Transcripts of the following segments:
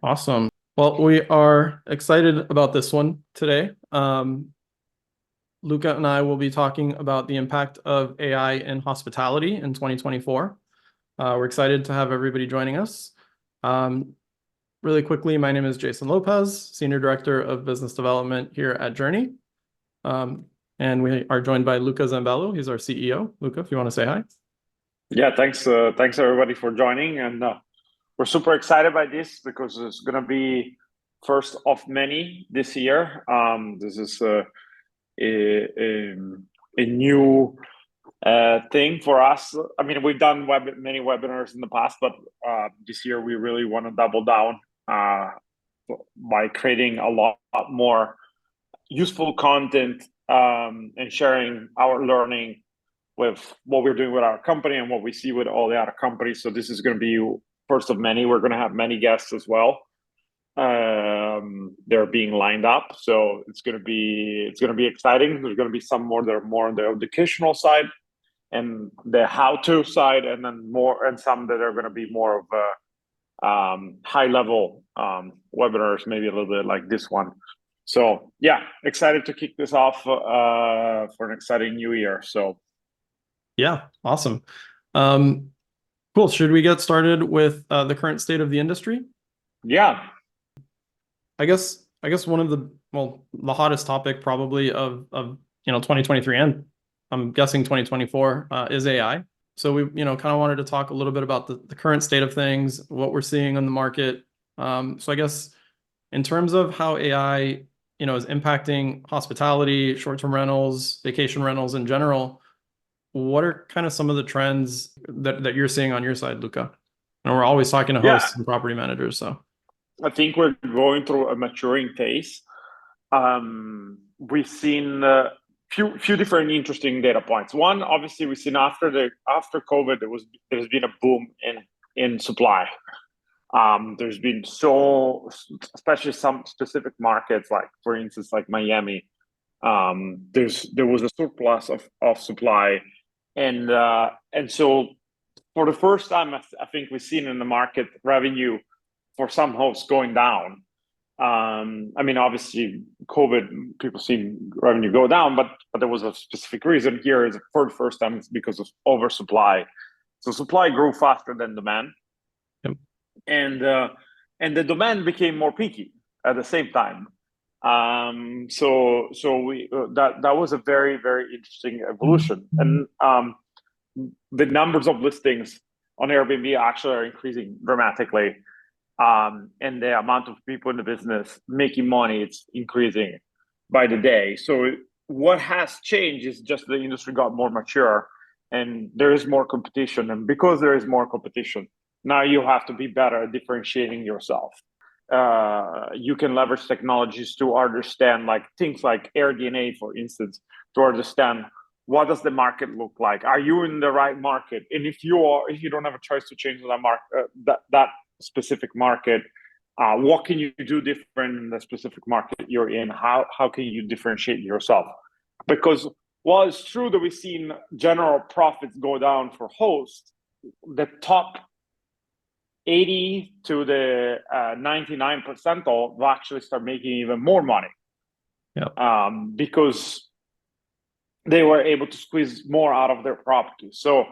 Awesome. Well, we are excited about this one today. Luca and I will be talking about the impact of AI in hospitality in 2024. We're excited to have everybody joining us. Um, Really quickly, my name is Jason Lopez, Senior Director of Business Development here at Jurny. And we are joined by Luca Zambello. He's our CEO. Luca, if you want to say hi. Yeah, thanks everybody for joining, and we're super excited by this because it's going to be first of many this year. This is a, a new thing for us. I mean, we've done many webinars in the past, but this year we really want to double down by creating a lot more useful content and sharing our learning with what we're doing with our company and what we see with all the other companies. So this is going to be first of many. We're going to have many guests as well. They're being lined up, so it's going to be exciting. There's going to be some more that are more on the educational side and the how-to side, and then some that are going to be more of a high-level webinars, maybe a little bit like this one. So yeah, excited to kick this off for an exciting new year. So Yeah, awesome. Cool. Should we get started with the current state of the industry? yeah. I guess one of the hottest topic probably of 2023, and I'm guessing 2024 is AI. So we kind of wanted to talk a little bit about the current state of things, what we're seeing on the market. So I guess in terms of how AI is impacting hospitality, short-term rentals, vacation rentals in general, what are kind of some of the trends that you're seeing on your side, Luca? And we're always talking to Yeah, hosts and property managers, so. I think we're going through a maturing phase. We've seen a few different interesting data points. One, obviously, we've seen after COVID, there's been a boom in supply. There's been especially some specific markets, like for instance, like Miami. There was a surplus of supply, and so for the first time, I think we've seen in the market revenue for some hosts going down. I mean, obviously, COVID, people seen revenue go down, but there was a specific reason here. Is for the first time, it's because of oversupply. So supply grew faster than demand, Yep. and the demand became more peaky at the same time. So we that was a very, very interesting evolution, and the numbers of listings on Airbnb actually are increasing dramatically. And the amount of people in the business making money, it's increasing by the day. So what has changed is just the industry got more mature and there is more competition. And because there is more competition, now you have to be better at differentiating yourself. You can leverage technologies to understand like things like AirDNA, for instance, to understand what does the market look like. Are you in the right market? And if you don't have a choice to change that market, that specific market, what can you do different in the specific market you're in? How can you differentiate yourself? Because while it's true that we've seen general profits go down for hosts, the top 80 to the 99% will actually start making even more money. Yep. Because they were able to squeeze more out of their property. So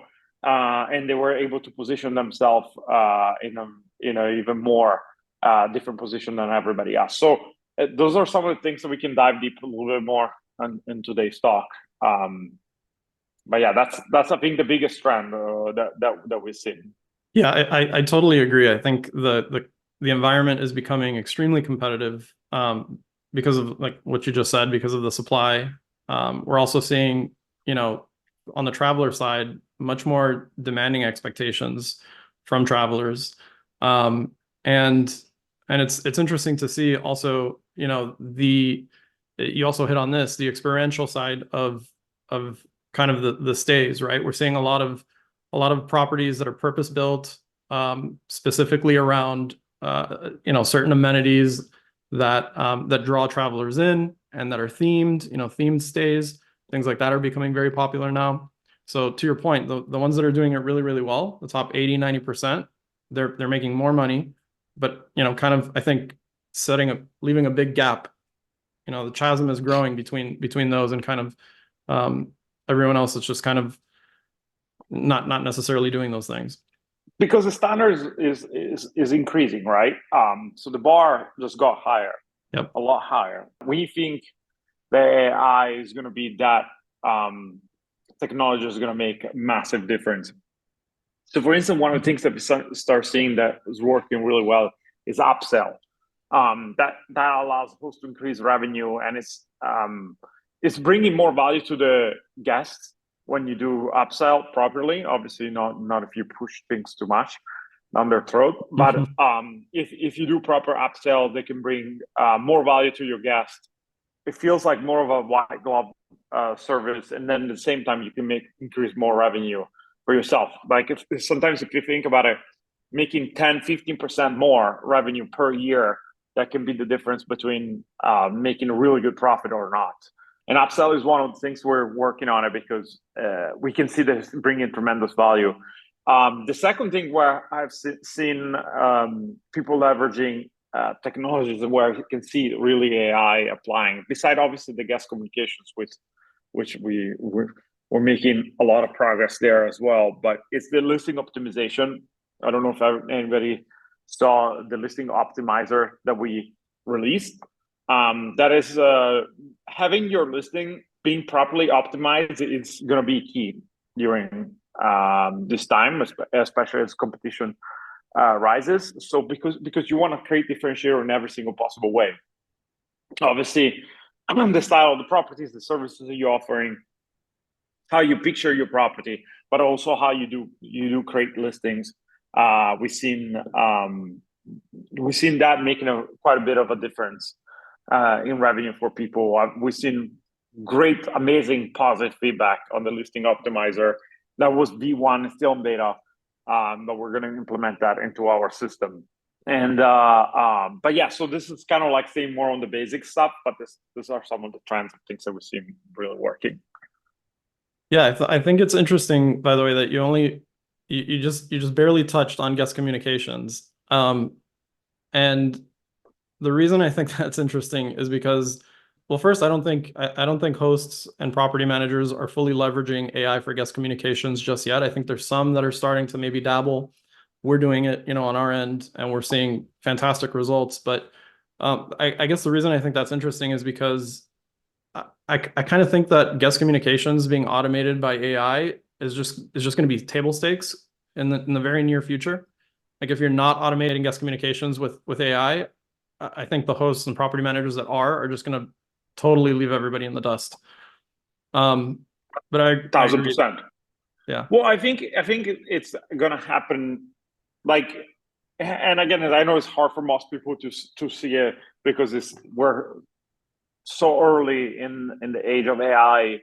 and they were able to position themselves in a even more different position than everybody else. So those are some of the things that we can dive deep a little bit more in today's talk. But yeah, that's I think the biggest trend that we've seen. Yeah, I totally agree. I think the environment is becoming extremely competitive because of like what you just said, because of the supply. We're also seeing, on the traveler side, much more demanding expectations from travelers. And it's interesting to see also, you also hit on this, the experiential side of kind of the stays, right? We're seeing a lot of properties that are purpose built specifically around certain amenities that draw travelers in and that are themed, themed stays, things like that are becoming very popular now. So to your point, the ones that are doing it really, really well, the top 80, 90%, they're making more money. but kind of I think leaving a big gap. The chasm is growing between those and kind of everyone else is just kind of not necessarily doing those things. Because the standard is increasing, right? So the bar just got higher, Yep. a lot higher. We think the AI is going to be that technology is going to make a massive difference. So, for instance, one of the things that we start seeing that is working really well is upsell. That allows hosts to increase revenue, and it's bringing more value to the guests when you do upsell properly. Obviously, not if you push things too much down their throat, but if you do proper upsell, they can bring more value to your guest. It feels like more of a white glove service, and then at the same time you can increase more revenue for yourself. Like sometimes if you think about it, making 10-15% more revenue per year, that can be the difference between making a really good profit or not. And upsell is one of the things we're working on it because we can see this bringing tremendous value. The second thing where I've seen people leveraging technologies and where you can see really AI applying, beside obviously the guest communications, which we're making a lot of progress there as well, but it's the listing optimization. I don't know if anybody saw the listing optimizer that we released. That is having your listing being properly optimized is going to be key during this time, especially as competition rises. So because you want to create differentiator in every single possible way. Obviously, the style of the properties, the services that you're offering, how you picture your property, but also how you do create listings. We've seen that making quite a bit of a difference in revenue for people. We've seen great, amazing, positive feedback on the listing optimizer. That was V1, still in beta, but we're going to implement that into our system. And but yeah, so this is kind of like saying more on the basic stuff, but these are some of the trends and things that we've seen really working. Yeah, I think it's interesting, by the way, that you just barely touched on guest communications. And the reason I think that's interesting is because, well, first, I don't think hosts and property managers are fully leveraging AI for guest communications just yet. I think there's some that are starting to maybe dabble. We're doing it, on our end, and we're seeing fantastic results. But I guess the reason I think that's interesting is because I kind of think that guest communications being automated by AI is just going to be table stakes in the very near future. Like if you're not automating guest communications with AI, I think the hosts and property managers that are just going to totally leave everybody in the dust. But I 1,000%. Yeah. Well, I think it's going to happen. Like, and again, I know it's hard for most people to see it because we're so early in the age of AI.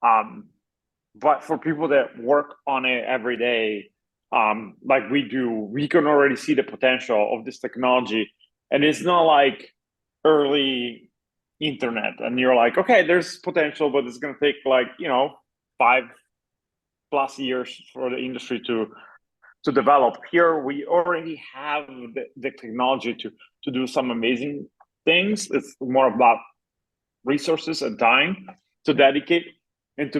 But for people that work on it every day, like we do, we can already see the potential of this technology. And it's not like early internet and you're like, okay, there's potential, but it's going to take 5+ years for the industry to develop. Here, we already have the technology to do some amazing things. It's more about resources and time to dedicate and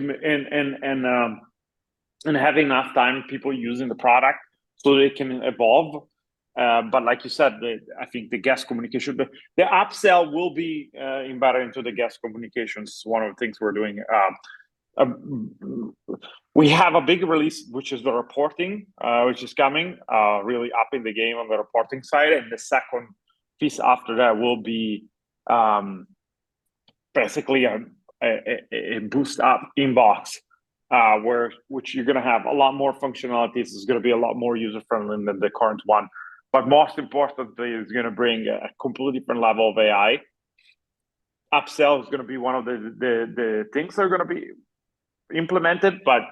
having enough time, people using the product so they can evolve. But like you said, I think the guest communication, the upsell will be embedded into the guest communications. One of the things we're doing. We have a big release, which is the reporting, which is coming, really upping the game on the reporting side. And the second piece after that will be basically a boost up inbox, which you're going to have a lot more functionalities. It's going to be a lot more user friendly than the current one. But most importantly, it's going to bring a completely different level of AI. Upsell is going to be one of the things that are going to be implemented, but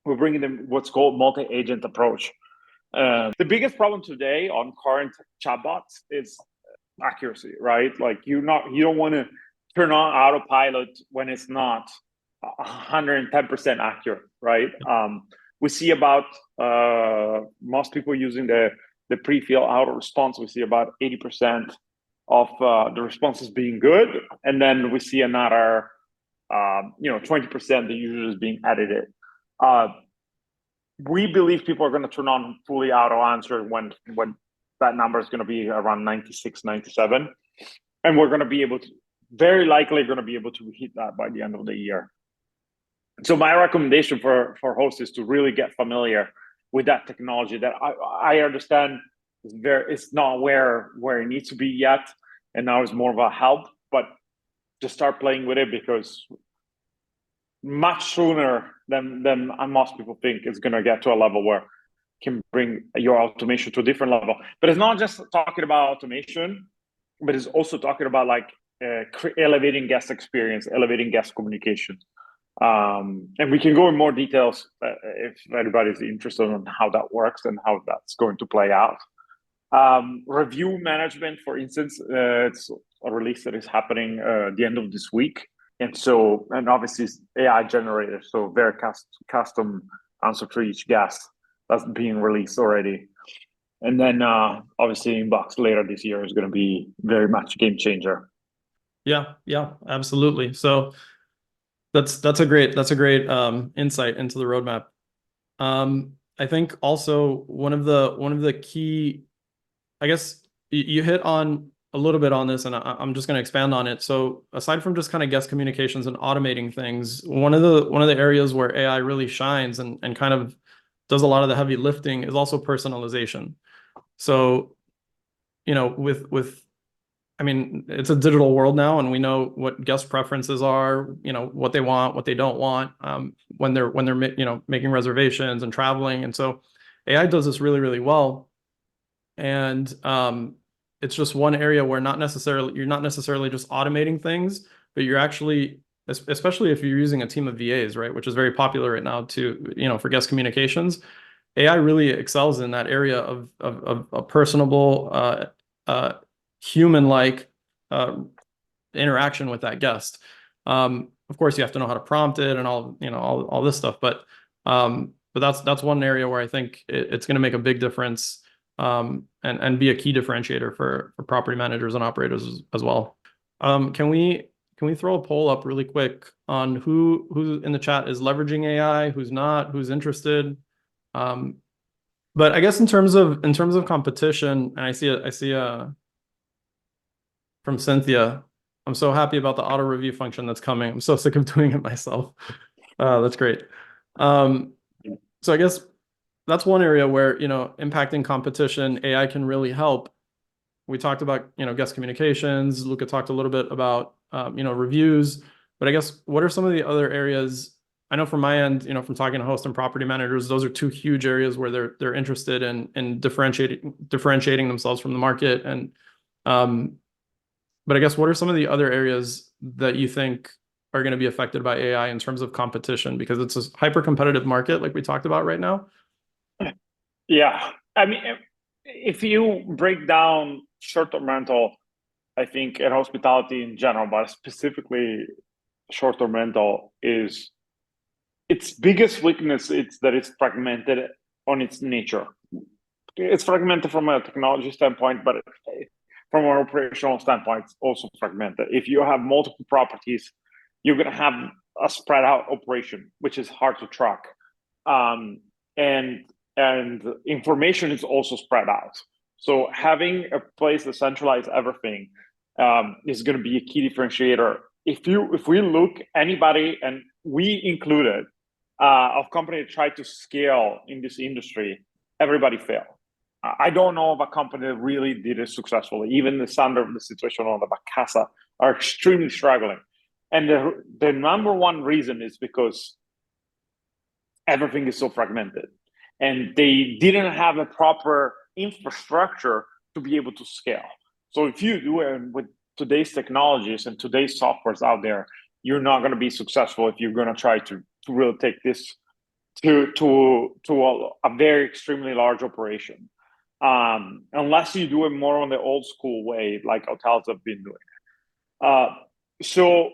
we're bringing them what's called multi-agent approach. The biggest problem today on current chatbots is accuracy, right? Like you don't want to turn on autopilot when it's not 110% accurate, right? We see about most people using the the pre-fill auto response, we see about 80% of the responses being good, and then we see another 20% the user is being edited. We believe people are going to turn on fully auto answer when that number is going to be around 96, 97, and we're going to be able to, very likely going to be able to hit that by the end of the year. So my recommendation for hosts is to really get familiar with that technology that I understand it's not where it needs to be yet, and now it's more of a help, but just start playing with it, because much sooner than most people think it's going to get to a level where it can bring your automation to a different level. But it's not just talking about automation, but it's also talking about like elevating guest experience, elevating guest communication. And we can go in more details if anybody's interested in how that works and how that's going to play out. Review management, for instance, it's a release that is happening the end of this week. And obviously it's AI generated, so very custom answer for each guest that's being released already. And then obviously Inbox later this year is going to be very much a game changer. Yeah, absolutely. So that's a great insight into the roadmap. I think also one of the key, I guess you hit on a little bit on this, and I'm just going to expand on it. So aside from just kind of guest communications and automating things, one of the areas where AI really shines and kind of does a lot of the heavy lifting is also personalization. So, I mean, it's a digital world now, and we know what guest preferences are, what they want, what they don't want, when they're making reservations and traveling. And so AI does this really, really well. And it's just one area where you're not necessarily just automating things, but you're actually, especially if you're using a team of VAs, right, which is very popular right now for guest communications. AI really excels in that area of a personable, human-like interaction with that guest. Of course, you have to know how to prompt it and all this stuff, but that's one area where I think it's going to make a big difference. And be a key differentiator for property managers and operators as well. Can we throw a poll up really quick on who in the chat is leveraging AI, who's not, who's interested? But I guess in terms of competition, and I see from Cynthia, I'm so happy about the auto review function that's coming. I'm so sick of doing it myself. That's great. So I guess that's one area where, impacting competition, AI can really help. We talked about, guest communications. Luca talked a little bit about, reviews. But I guess what are some of the other areas? I know from my end, from talking to host and property managers, those are two huge areas where they're interested in differentiating themselves from the market. And but I guess what are some of the other areas that you think are going to be affected by AI in terms of competition? Because it's a hyper competitive market, like we talked about right now. Yeah, I mean, if you break down short-term rental, I think, and hospitality in general, but specifically short-term rental, is its biggest weakness is that it's fragmented on its nature. It's fragmented from a technology standpoint, but from an operational standpoint, it's also fragmented. If you have multiple properties, you're going to have a spread out operation, which is hard to track. And information is also spread out. So having a place to centralize everything is going to be a key differentiator. If we look, anybody, and we included, of company that tried to scale in this industry, everybody failed. I don't know of a company that really did it successfully. Even the standard of the situation on the Bacasa are extremely struggling. And the number one reason is because everything is so fragmented. And they didn't have a proper infrastructure to be able to scale. So if you do it with today's technologies and today's softwares out there, you're not going to be successful if you're going to try to really take this to a very extremely large operation. Unless you do it more on the old school way, like hotels have been doing. So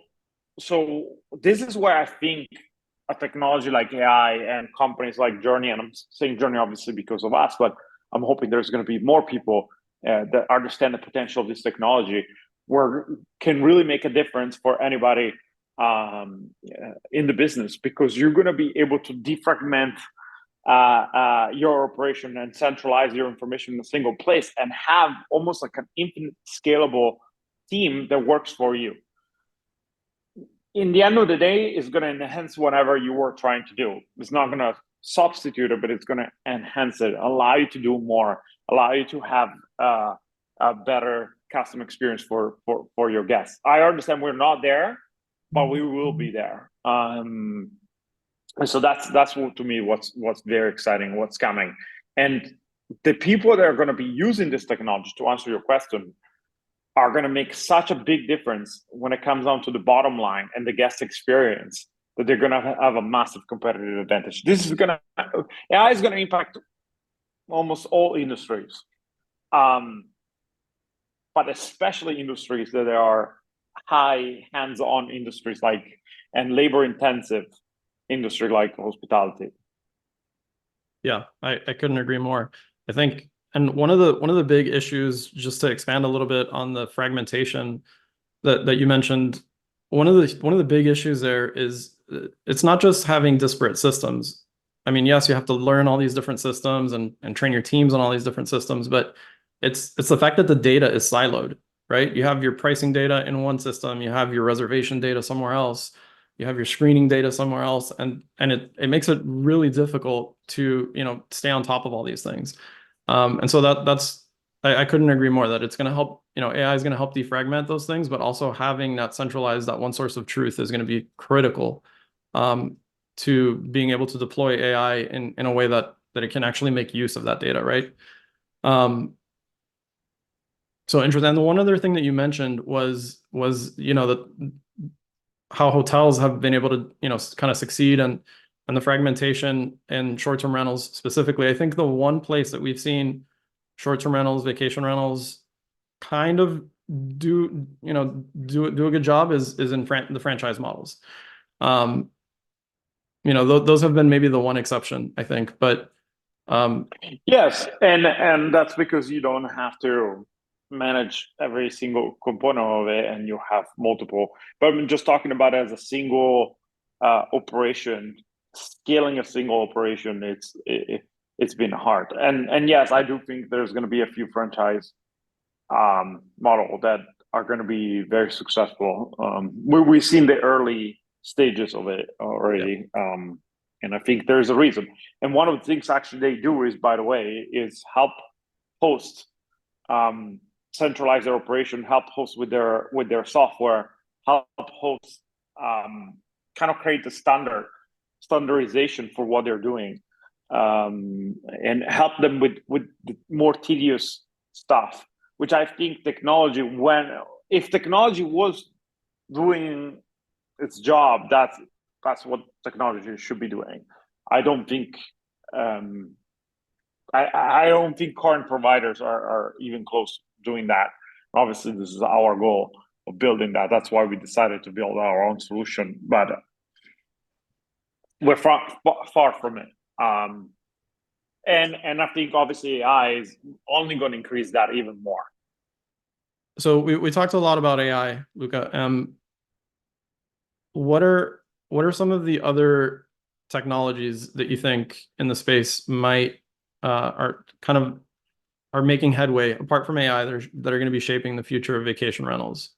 this is where I think a technology like AI and companies like Jurny, and I'm saying Jurny obviously because of us, but I'm hoping there's going to be more people that understand the potential of this technology, where can really make a difference for anybody in the business, because you're going to be able to defragment your operation and centralize your information in a single place and have almost like an infinite scalable team that works for you. In the end of the day, it's going to enhance whatever you were trying to do. It's not going to substitute it, but it's going to enhance it, allow you to do more, allow you to have a better customer experience for your guests. I understand we're not there, but we will be there. And so that's what, to me, what's very exciting, what's coming. And the people that are going to be using this technology, to answer your question, are going to make such a big difference when it comes down to the bottom line and the guest experience, that they're going to have a massive competitive advantage. AI is going to impact almost all industries, but especially industries that are high hands-on industries, like, and labor-intensive industry like hospitality. Yeah, I couldn't agree more. I think, and one of the big issues, just to expand a little bit on the fragmentation that you mentioned, one of the big issues there is it's not just having disparate systems. I mean, yes, you have to learn all these different systems and train your teams on all these different systems, but it's the fact that the data is siloed, right? You have your pricing data in one system, you have your reservation data somewhere else, you have your screening data somewhere else, and it makes it really difficult to, you know, stay on top of all these things. And so that's I couldn't agree more that it's going to help, you know, AI is going to help defragment those things, but also having that centralized, that one source of truth is going to be critical to being able to deploy AI in a way that it can actually make use of that data, right? So interesting. And the one other thing that you mentioned was, you know, that how hotels have been able to, you know, kind of succeed and the fragmentation and short-term rentals specifically. I think the one place that we've seen short-term rentals, vacation rentals kind of do a good job is in the franchise models. You know, those have been maybe the one exception, I think, but yes, and that's because you don't have to manage every single component of it, and you have multiple. But I'm just talking about as a single operation, scaling a single operation. It's been hard, and yes, I do think there's going to be a few franchise model that are going to be very successful. We've seen the early stages of it already. Yeah. And I think there's a reason. And one of the things actually they do is, by the way, is help host, centralize their operation, help host with their software, help host, kind of create the standardization for what they're doing, and help them with the more tedious stuff. Which I think technology, if technology was doing its job, that's what technology should be doing. I don't think I don't think current providers are even close to doing that. Obviously, this is our goal of building that. That's why we decided to build our own solution, but we're far from it. And I think obviously AI is only going to increase that even more. So we talked a lot about AI, Luca. What are some of the other technologies that you think in the space might are making headway apart from AI that are going to be shaping the future of vacation rentals?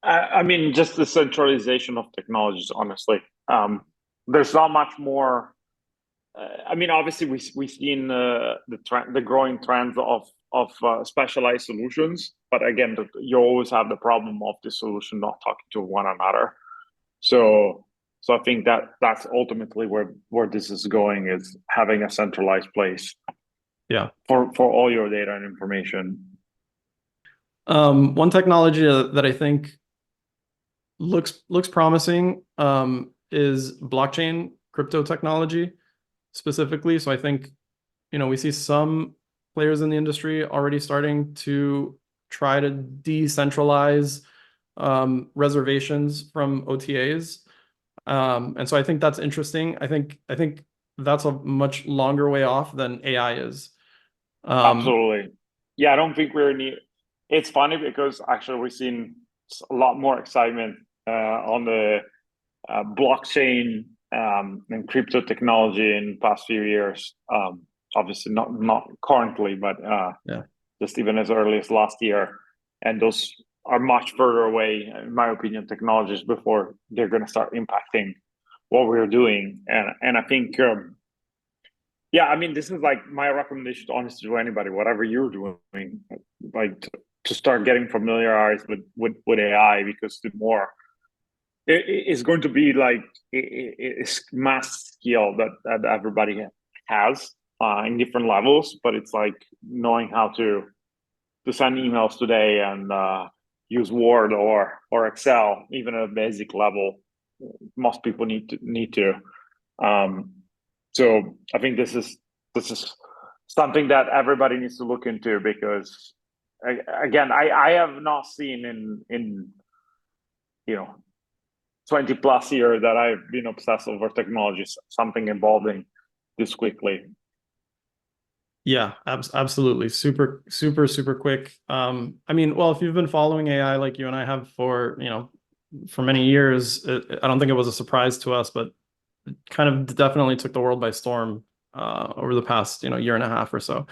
I mean, just the centralization of technologies, honestly. There's not much more. I mean, obviously, we've seen the growing trends of specialized solutions, but again, you always have the problem of the solution not talking to one another. So I think that's ultimately where this is going, is having a centralized place. Yeah. For all your data and information. One technology that I think looks promising is blockchain crypto technology specifically. So I think, you know, we see some players in the industry already starting to try to decentralize reservations from OTAs. And so I think that's interesting. I think that's a much longer way off than AI is. Absolutely. Yeah, I don't think we're near. It's funny because actually we've seen a lot more excitement on the blockchain and crypto technology in the past few years. Obviously, not currently, but Yeah. just even as early as last year. And those are much further away, in my opinion, technologies before they're going to start impacting what we're doing. And I think yeah, I mean, this is like my recommendation, honestly, to anybody, whatever you're doing, like to start getting familiarized with AI, because the more it's going to be like it's mass skill that everybody has in different levels, but it's like knowing how to send emails today and use Word or Excel, even at a basic level. Most people need to. Um, so I think this is something that everybody needs to look into, because again, I have not seen in you know 20 plus years that I've been obsessed over technology, something evolving this quickly. Yeah, absolutely. Super, super, super quick. I mean, well, if you've been following AI like you and I have for, for many years, I don't think it was a surprise to us, but it kind of definitely took the world by storm over the past, year and a half or so.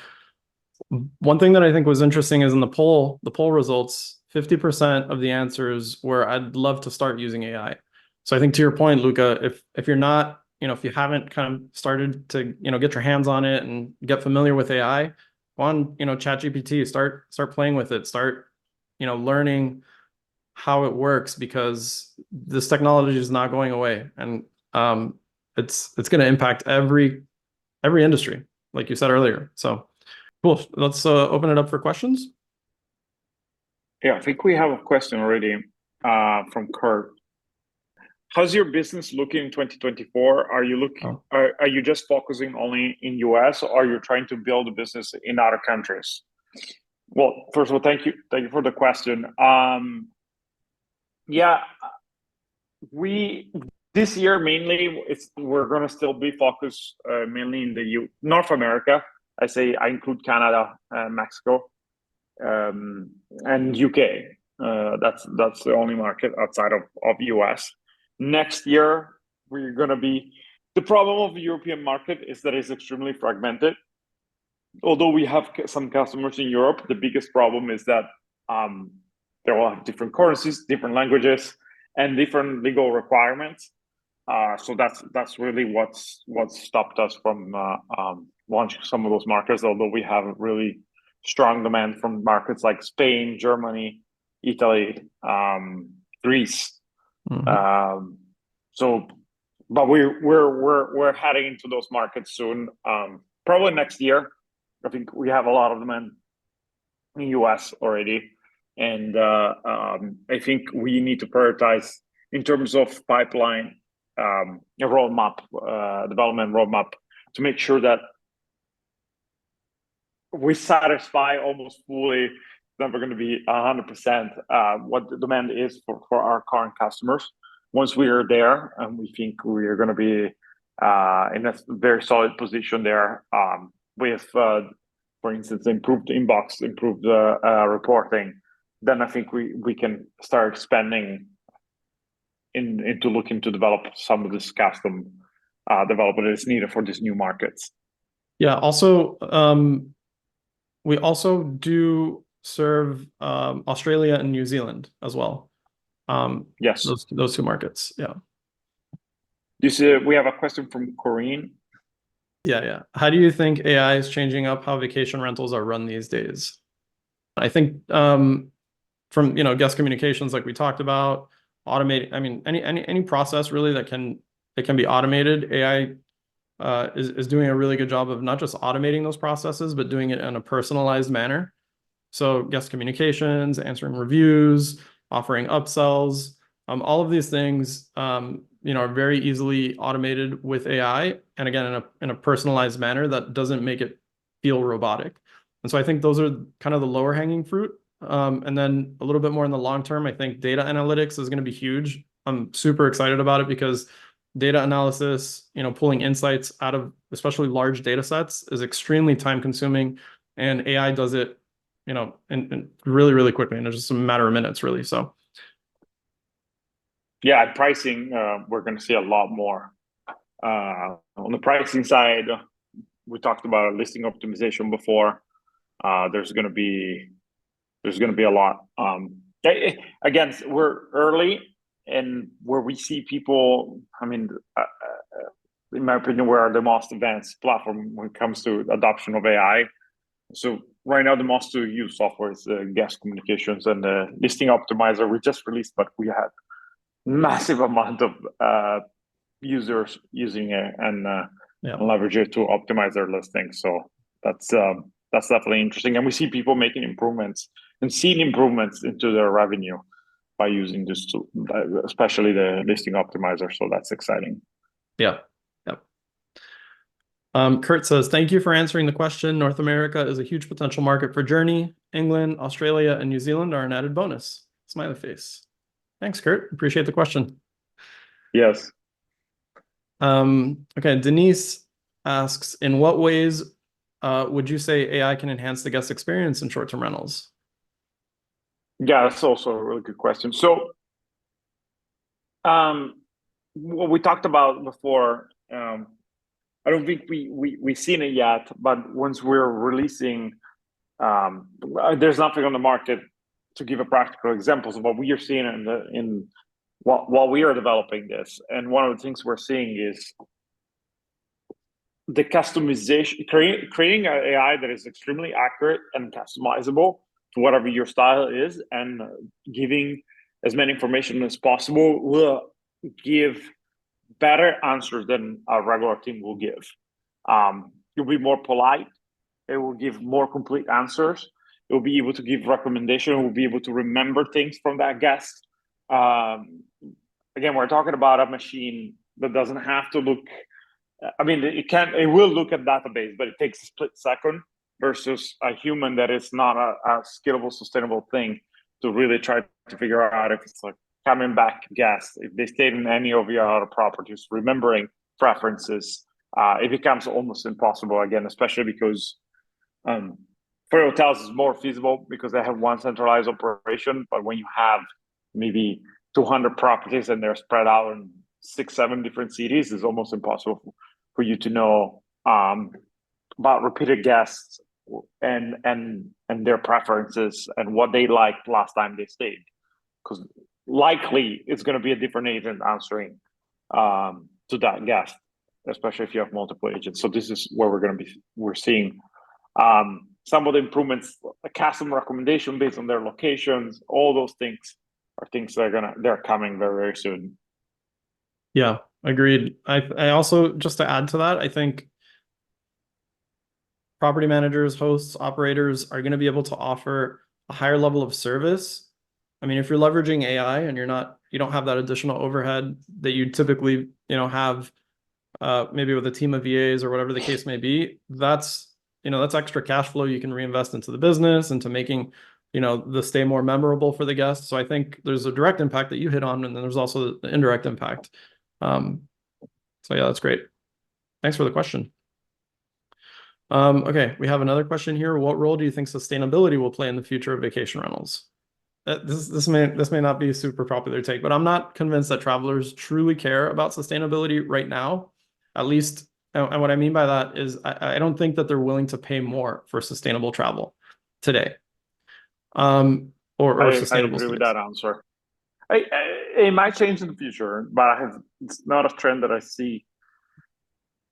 One thing that I think was interesting is in the poll results, 50% of the answers were I'd love to start using AI. So I think to your point, Luca, if you're not, if you haven't kind of started to, get your hands on it and get familiar with AI, go on, ChatGPT, start playing with it, start, learning how it works, because this technology is not going away, and it's going to impact every industry, like you said earlier. So cool. Let's open it up for questions. Yeah, I think we have a question already from Kurt. How's your business looking in 2024? Are you looking? Oh, Are you just focusing only in US, or are you trying to build a business in other countries? Well, first of all, thank you for the question. Yeah, we this year mainly we're going to still be focused mainly in the North America. I include Canada, Mexico, and UK. That's the only market outside of US. Next year we're going to be. The problem of the European market is that it's extremely fragmented. Although we have some customers in Europe, the biggest problem is that they all have different currencies, different languages, and different legal requirements. So that's really what's stopped us from launching some of those markets. Although we have really strong demand from markets like Spain, Germany, Italy, Greece. So, but we're heading into those markets soon. Probably next year. I think we have a lot of demand in US already, and I think we need to prioritize in terms of pipeline, a roadmap, development roadmap, to make sure that we satisfy almost fully. It's never going to be 100% what the demand is for our current customers. Once we are there, and we think we are going to be in a very solid position there, with, for instance, improved inbox, improved reporting, then I think we can start expanding into looking to develop some of this custom development that is needed for these new markets. Yeah. Also, we also do serve Australia and New Zealand as well. Yes. Those two markets. Yeah. We have a question from Corinne. Yeah. How do you think AI is changing up how vacation rentals are run these days? I think from guest communications, like we talked about, automating. I mean, any process really that can be automated. AI is doing a really good job of not just automating those processes, but doing it in a personalized manner. So guest communications, answering reviews, offering upsells, all of these things, are very easily automated with AI, and again, in a personalized manner that doesn't make it feel robotic. And so I think those are kind of the lower hanging fruit. And then a little bit more in the long term, I think data analytics is going to be huge. I'm super excited about it because data analysis, pulling insights out of especially large data sets is extremely time consuming, and AI does it, in really, really quickly. And it's just a matter of minutes, really. So Yeah, pricing, we're going to see a lot more. On the pricing side, we talked about listing optimization before. There's going to be a lot. Again, we're early, and where we see people, I mean, in my opinion, we are the most advanced platform when it comes to adoption of AI. So right now, the most used software is guest communications and the listing optimizer we just released, but we had massive amount of users using it and leverage it to optimize their listings. So that's definitely interesting, and we see people making improvements and seeing improvements into their revenue by using this tool, especially the listing optimizer. So that's exciting. yeah. Kurt says, thank you for answering the question. North America is a huge potential market for Jurny. England, Australia, and New Zealand are an added bonus. Smiley face. Thanks, Kurt. Appreciate the question. Yes. Okay, Denise asks, in what ways would you say AI can enhance the guest experience in short-term rentals? Yeah, that's also a really good question. So, what we talked about before, I don't think we've seen it yet, but once we're releasing, there's nothing on the market to give a practical examples of what we are seeing in while we are developing this. And one of the things we're seeing is the customization, creating an AI that is extremely accurate and customizable to whatever your style is, and giving as many information as possible will give better answers than a regular team will give. You'll be more polite. It will give more complete answers. It will be able to give recommendation. It will be able to remember things from that guest. Again, we're talking about a machine that doesn't have to look. I mean, it will look at database, but it takes a split second versus a human that is not a scalable, sustainable thing to really try to figure out if it's like coming back guests, if they stayed in any of your other properties, remembering preferences. It becomes almost impossible again, especially because for hotels it's more feasible because they have one centralized operation. But when you have maybe 200 properties and they're spread out in 6-7 different cities, it's almost impossible for you to know about repeated guests and their preferences and what they liked last time they stayed, because likely it's going to be a different agent answering to that guest, especially if you have multiple agents. So this is where we're seeing some of the improvements, a custom recommendation based on their locations. All those things are things that they're coming very, very soon. Yeah, agreed. I also, just to add to that, I think property managers, hosts, operators are going to be able to offer a higher level of service. I mean, if you're leveraging AI and you don't have that additional overhead that you typically, have maybe with a team of VAs or whatever the case may be, that's extra cash flow you can reinvest into the business, into making, the stay more memorable for the guests. So I think there's a direct impact that you hit on, and then there's also the indirect impact. So yeah, that's great. Thanks for the question. Okay, we have another question here. What role do you think sustainability will play in the future of vacation rentals? This may not be a super popular take, but I'm not convinced that travelers truly care about sustainability right now. At least, and what I mean by that is I don't think that they're willing to pay more for sustainable travel today. Or sustainable I agree stays. with that answer. It might change in the future, but it's not a trend that I see.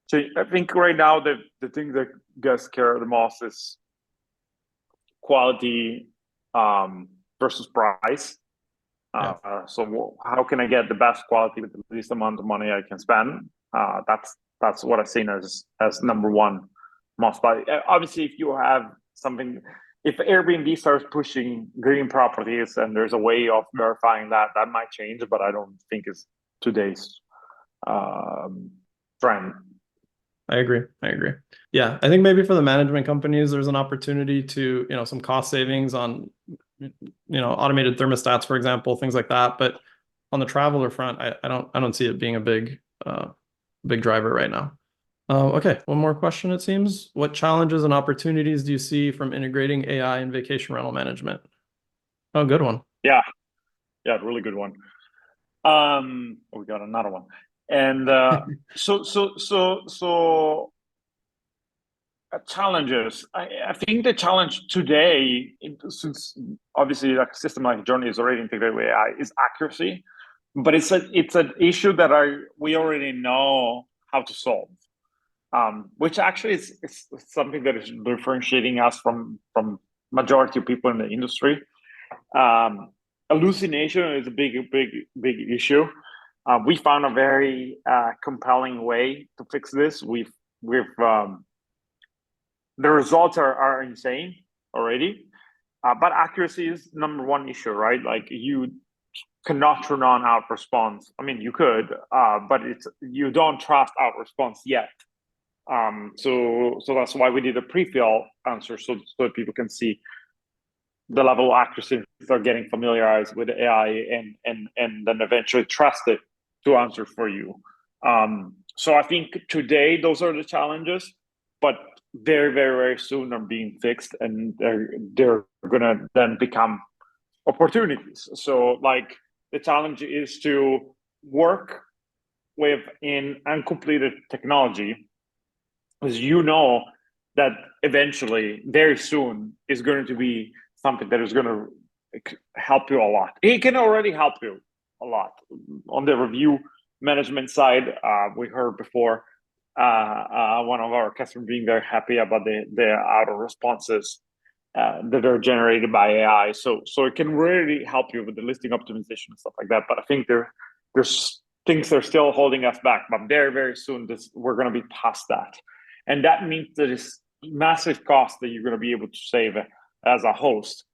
So I think right now the thing that guests care the most is quality versus price. So how can I get the best quality with the least amount of money I can spend? That's what I've seen as number one most value. Obviously, if you have something, if Airbnb starts pushing green properties and there's a way of verifying that might change, but I don't think it's today's trend. I agree. Yeah, I think maybe for the management companies, there's an opportunity to, some cost savings on, automated thermostats, for example, things like that. But on the traveler front, I don't see it being a big big driver right now. Okay, one more question, it seems. What challenges and opportunities do you see from integrating AI in vacation rental management? Oh, good one. Yeah, yeah, really good one. We got another one, and so challenges. I think the challenge today, since obviously like a system like Jurny is already integrated with AI, is accuracy, but it's an issue that we already know how to solve. Which actually is something that is differentiating us from majority of people in the industry. Hallucination is a big issue. We found a very compelling way to fix this. We've the results are insane already, but accuracy is number one issue, right? Like you cannot turn on out response. I mean, you could, but you don't trust out response yet. So that's why we did a pre-fill answer so that people can see the level of accuracy if they're getting familiarized with AI and then eventually trust it to answer for you. So I think today those are the challenges, but very soon are being fixed, and they're gonna then become opportunities. So like the challenge is to work with in uncompleted technology, as you know, that eventually, very soon, is going to be something that is going to help you a lot. It can already help you a lot. On the review management side, we heard before one of our customers being very happy about the auto responses that are generated by AI. So it can really help you with the listing optimization and stuff like that. But I think there's things that are still holding us back. But very soon, we're going to be past that. And that means that it's massive cost that you're going to be able to save as a host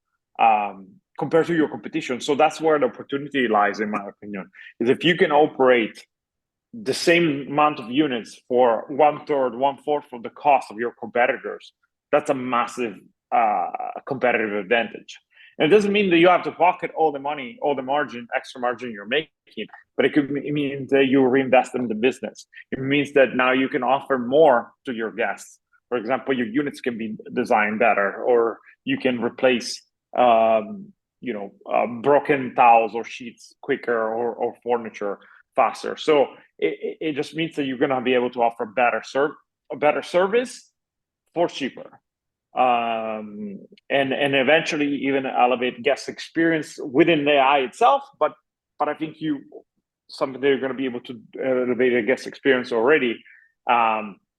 compared to your competition. So that's where the opportunity lies, in my opinion, is if you can operate the same amount of units for 1/3, 1/4 of the cost of your competitors, that's a massive competitive advantage. And it doesn't mean that you have to pocket all the money, all the margin, extra margin you're making, but it means that you reinvest in the business. It means that now you can offer more to your guests. For example, your units can be designed better, or you can replace, broken towels or sheets quicker, or furniture faster. So it just means that you're going to be able to offer a better service for cheaper. And eventually even elevate guest experience within the AI itself. But I think something they're going to be able to elevate a guest experience already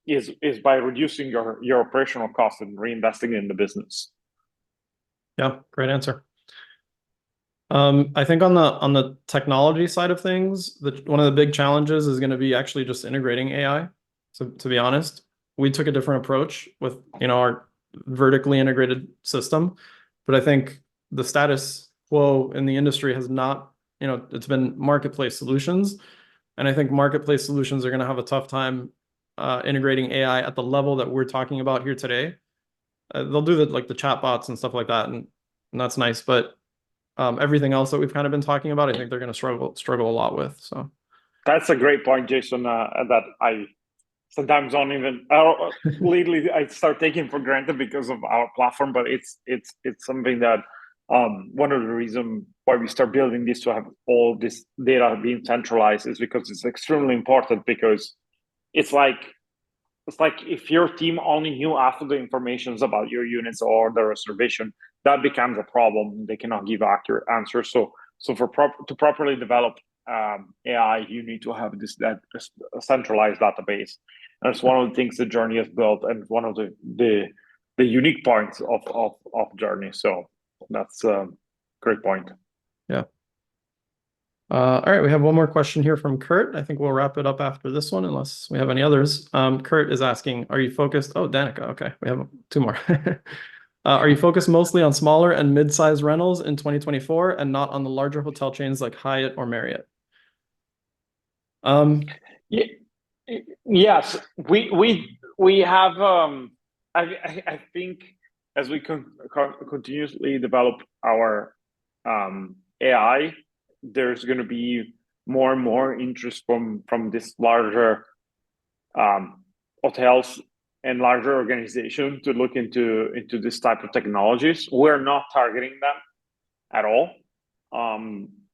is by reducing your operational costs and reinvesting in the business. Yeah, great answer. I think on the technology side of things, one of the big challenges is going to be actually just integrating AI. So to be honest, we took a different approach with our vertically integrated system, but I think the status quo in the industry has not, it's been marketplace solutions, and I think marketplace solutions are going to have a tough time integrating AI at the level that we're talking about here today. They'll do the chat bots and stuff like that, and that's nice, but everything else that we've kind of been talking about, I think they're going to struggle a lot with. So that's a great point, Jason. That I sometimes don't even lately I start taking for granted because of our platform, but it's something that one of the reasons why we start building this to have all this data being centralized is because it's extremely important, because it's like if your team only knew half of the information about your units or the reservation, that becomes a problem. They cannot give accurate answers. So to properly develop AI, you need to have this centralized database. And it's one of the things that Jurny has built, and one of the unique points of Jurny. So that's a great point. Yeah. All right, we have one more question here from Kurt. I think we'll wrap it up after this one, unless we have any others. Kurt is asking, are you focused? Oh, Danica. Okay, we have two more. Are you focused mostly on smaller and mid-sized rentals in 2024 and not on the larger hotel chains like Hyatt or Marriott? Yes, we have. I think as we continuously develop our AI, there's going to be more and more interest from this larger hotels and larger organizations to look into this type of technologies. We're not targeting them at all,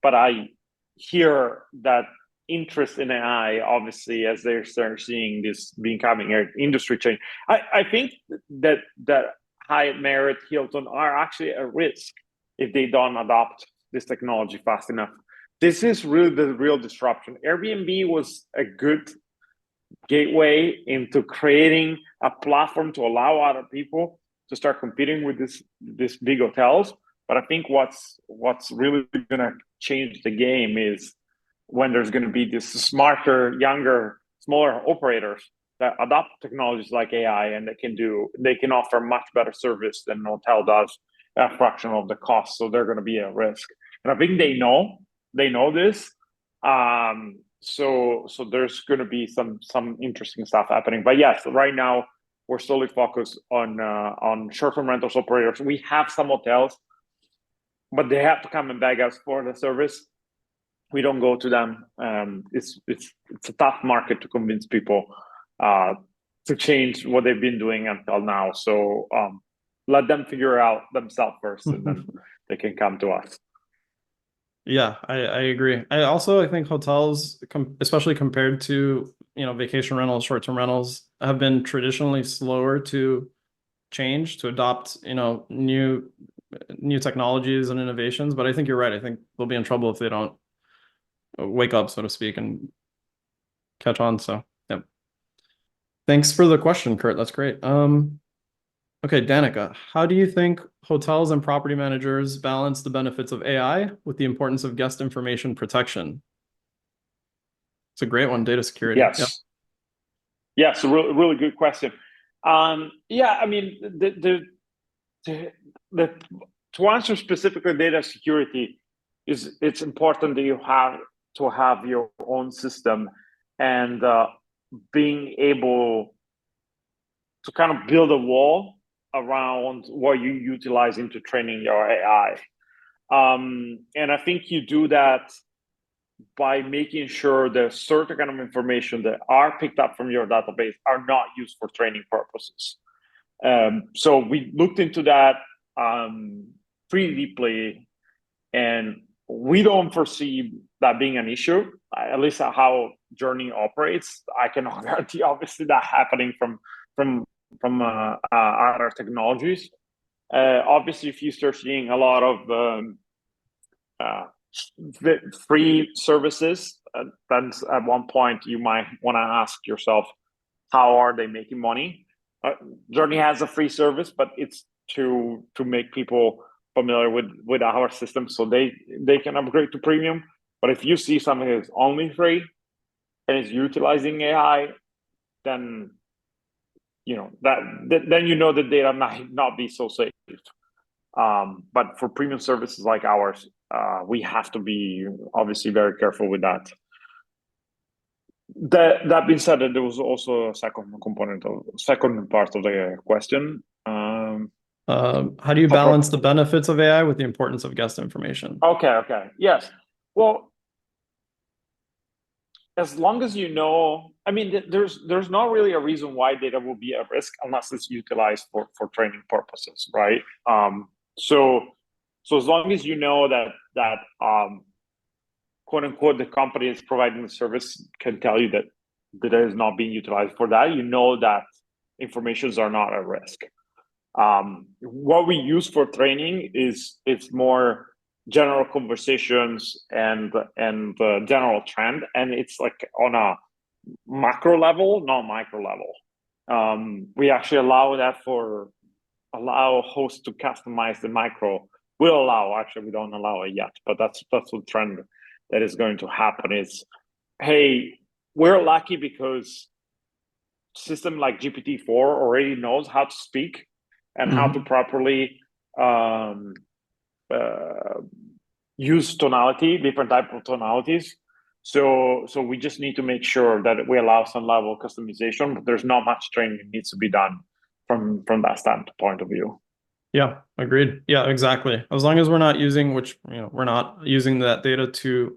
but I hear that interest in AI, obviously, as they start seeing this becoming an industry change. I think that Hyatt, Marriott, Hilton are actually at risk if they don't adopt this technology fast enough. This is really the real disruption. Airbnb was a good gateway into creating a platform to allow other people to start competing with this big hotels. But I think what's really going to change the game is when there's going to be this smarter, younger, smaller operators that adopt technologies like AI, and they can offer much better service than an hotel does at a fraction of the cost. So they're going to be at risk, and I think they know this. So there's going to be some interesting stuff happening. But yes, right now we're solely focused on short-term rentals operators. We have some hotels, but they have to come and beg us for the service. We don't go to them. It's a tough market to convince people to change what they've been doing until now. So let them figure out themselves first, and then they can come to us. Yeah, I agree. I think hotels, especially compared to, vacation rentals, short-term rentals, have been traditionally slower to change, to adopt, new technologies and innovations. But I think you're right. I think they'll be in trouble if they don't wake up, so to speak, and catch on. So, yeah. Thanks for the question, Kurt. That's great. Okay, Danica, how do you think hotels and property managers balance the benefits of AI with the importance of guest information protection? It's a gret one, data security. Yes. Yeah. Yes, a really good question. Yeah, I mean, to answer specifically data security, it's important that you have to have your own system, and being able to kind of build a wall around what you utilize into training your AI. And I think you do that by making sure that certain kind of information that are picked up from your database are not used for training purposes. So we looked into that pretty deeply, and we don't foresee that being an issue, at least how Jurny operates. I cannot guarantee, obviously, that happening from other technologies. Obviously, if you start seeing a lot of free services, then at one point you might want to ask yourself, how are they making money? Jurny has a free service, but it's to make people familiar with our system, so they can upgrade to premium. But if you see something that's only free and is utilizing AI, then then the data might not be so safe. But for premium services like ours, we have to be obviously very careful with that. That being said, there was also a second part of the question. How do you balance the benefits of AI with the importance of guest information? Okay. Yes. Well, as long as I mean, there's not really a reason why data will be at risk unless it's utilized for training purposes, right? So as long as that quote unquote the company is providing the service can tell you that data is not being utilized for that, that informations are not at risk. What we use for training is it's more general conversations and general trend, and it's like on a macro level, not micro level. We actually allow hosts to customize the micro. We don't allow it yet, but that's the trend that is going to happen. Is, hey, we're lucky because system like GPT-4 already knows how to speak and how to properly use tonality, different type of tonalities. So we just need to make sure that we allow some level of customization, but there's not much training that needs to be done from that standpoint of view. Yeah, agreed. Yeah, exactly. As long as we're not using, we're not using that data to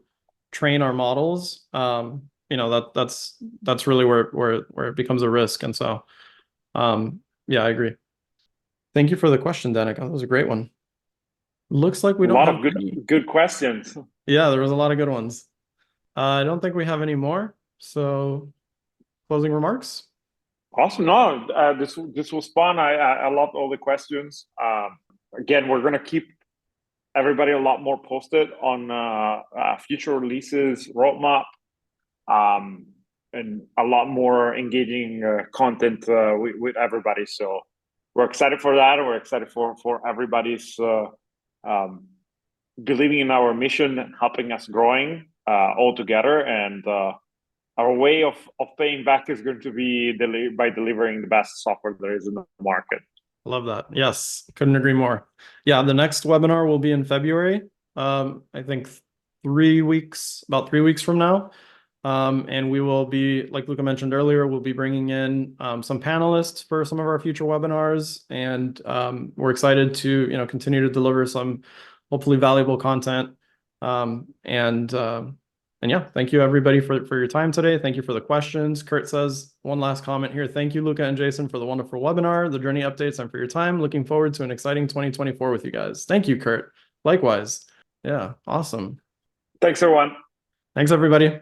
train our models, that's really where it becomes a risk. And so, yeah, I agree. Thank you for the question, Danica. That was a great one. Looks like we A don't lot have of any. good questions. Yeah, there was a lot of good ones. I don't think we have any more. So, closing remarks? Awesome. No, this was fun. I loved all the questions. Again, we're gonna keep everybody a lot more posted on future releases, roadmap, and a lot more engaging content with everybody. So we're excited for that. We're excited for everybody's um, believing in our mission and helping us growing all together. And our way of paying back is going to be by delivering the best software there is in the market. Love that. Yes, couldn't agree more. Yeah, the next webinar will be in February. I think about 3 weeks from now. And we will be, like Luca mentioned earlier, we'll be bringing in some panelists for some of our future webinars, and we're excited to continue to deliver some hopefully valuable content. And yeah, thank you everybody for your time today. Thank you for the questions. Kurt says one last comment here. Thank you, Luca and Jason, for the wonderful webinar, the Jurny updates, and for your time. Looking forward to an exciting 2024 with you guys. Thank you, Kurt. Likewise. Yeah, awesome. Thanks, everyone. Thanks, everybody.